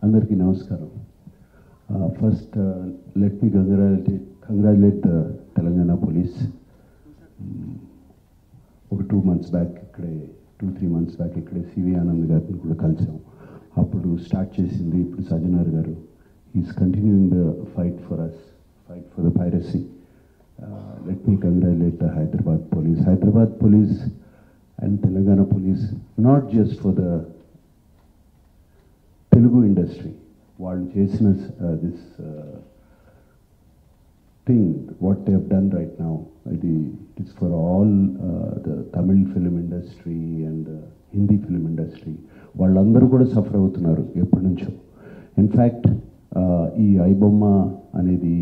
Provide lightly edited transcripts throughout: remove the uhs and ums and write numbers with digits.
అందరికీ నమస్కారం. First let me congratulate the Telangana police. ఒక 2 months బ్యాక్ ఇక్కడే 2-3 months బ్యాక్ ఇక్కడే సివి ఆనంద్ గారిని కూడా కలిసాం. అప్పుడు స్టార్ట్ చేసింది ఇప్పుడు Sajjanar garu. Is continuing the fight for us, fight for the piracy. Let me congratulate the Hyderabad police and Telangana police, not just for the Telugu industry. వాళ్ళు చేసిన this thing what they have done right now, it's for all the Tamil film industry and Hindi film industry. వాళ్ళందరూ కూడా suffer అవుతున్నారు ఎప్పటి నుంచో. In fact ఈ ఐబొమ్మ అనేది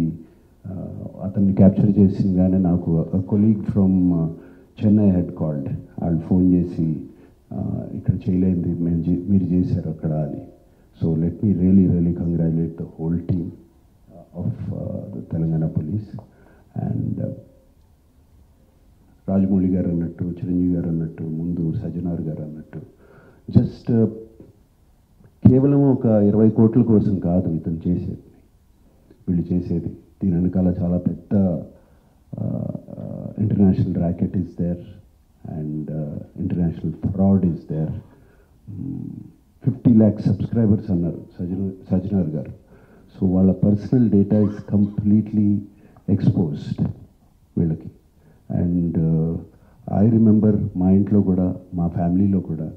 అతన్ని క్యాప్చర్ చేసిందిగానే నాకు colleague from Chennai head called. వాళ్ళు ఫోన్ చేసి ఇక్కడ చేయలేంది మీరు చేశారు అక్కడ అని. So let me really congratulate the whole team of the Telangana Police and Rajamouli garu annattu, Chiranjeevi garu annattu, mundu Sajjanar garu annattu, just కేవలం ఒక 20 కోట్ల కోసం కాదు ఇతను చేసేది, వీళ్ళు చేసేది. దీని వెనకాల చాలా పెద్ద international racket is there and international fraud is there. 50 lakh subscribers అన్నారు సజ్జనార్ గారు. సో వాళ్ళ personal data is completely exposed వీళ్ళకి. అండ్ ఐ రిమెంబర్ మా ఇంట్లో కూడా, మా ఫ్యామిలీలో కూడా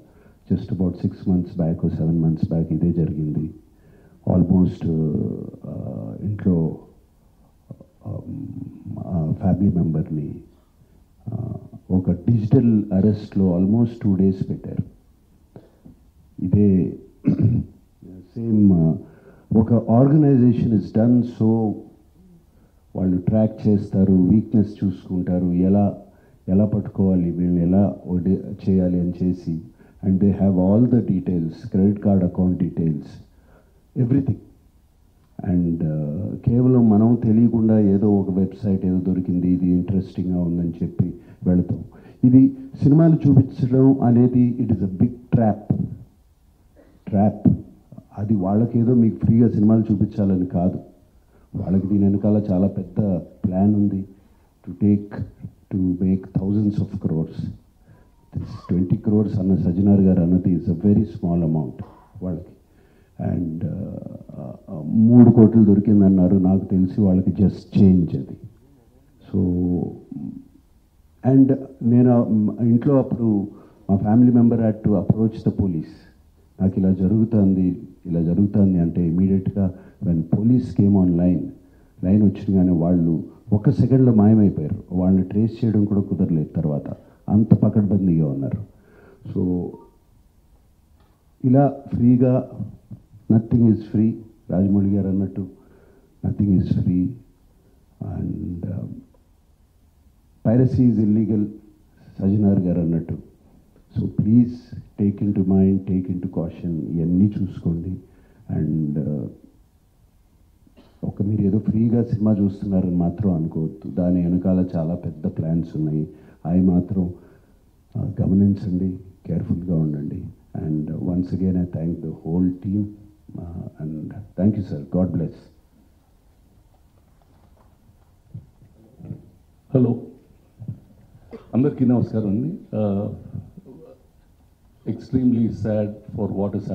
just about 6 months back 7 months back ఇదే జరిగింది. ఆల్మోస్ట్ ఇంట్లో ఫ్యామిలీ మెంబర్ని ఒక డిజిటల్ అరెస్ట్లో ఆల్మోస్ట్ 2 days పెట్టారు. ఇదే సేమ్ ఒక ఆర్గనైజేషన్ ఇస్ డన్. సో వాళ్ళు ట్రాక్ చేస్తారు, వీక్నెస్ చూసుకుంటారు, ఎలా పట్టుకోవాలి, వీళ్ళని ఎలా చేయాలి అని చేసి. And they have all the details, credit card account details, everything. And కేవలం మనం తెలియకుండా ఏదో ఒక వెబ్సైట్ ఏదో దొరికింది, ఇది ఇంట్రెస్టింగ్గా ఉందని చెప్పి వెళతాం. ఇది సినిమాలు చూపించడం అనేది it is a big trap. అది వాళ్ళకేదో మీకు ఫ్రీగా సినిమాలు చూపించాలని కాదు, వాళ్ళకి దీని వెనకాల చాలా పెద్ద ప్లాన్ ఉంది. To make thousands of crores. 20 crores అన్న సజ్జనార్ గారు అన్నది is a very small amount వాళ్ళకి. అండ్ 3 కోట్లు దొరికిందన్నారు, నాకు తెలిసి వాళ్ళకి జస్ట్ చేంజ్ అది. సో అండ్ నేను ఇంట్లో అప్పుడు మా family member had to approach the police. నాకు ఇలా జరుగుతుంది అంటే ఇమీడియట్గా when police came on line వచ్చినగానే వాళ్ళు 1 సెకండ్లో మాయమైపోయారు. వాళ్ళని ట్రేస్ చేయడం కూడా కుదరలేదు తర్వాత, అంత పకడ్బందీగా ఉన్నారు. సో ఇలా ఫ్రీగా, నథింగ్ ఈజ్ ఫ్రీ. రాజమౌళి గారు అన్నట్టు nothing is free. And piracy is illegal, Sajjanar గారు అన్నట్టు. So please take in to mind, take in to caution, ఇవన్నీ చూసుకోండి. అండ్ మీరు ఏదో ఫ్రీగా సినిమా చూస్తున్నారని మాత్రం అనుకోవద్దు, దాని వెనకాల చాలా పెద్ద ప్లాన్స్ ఉన్నాయి. అవి మాత్రం గమనించండి, కేర్ఫుల్గా ఉండండి. And once again I thank the whole team and thank you sir. God bless. Hello, అందరికీ నమస్కారం అండి. Extremely sad for what is happening.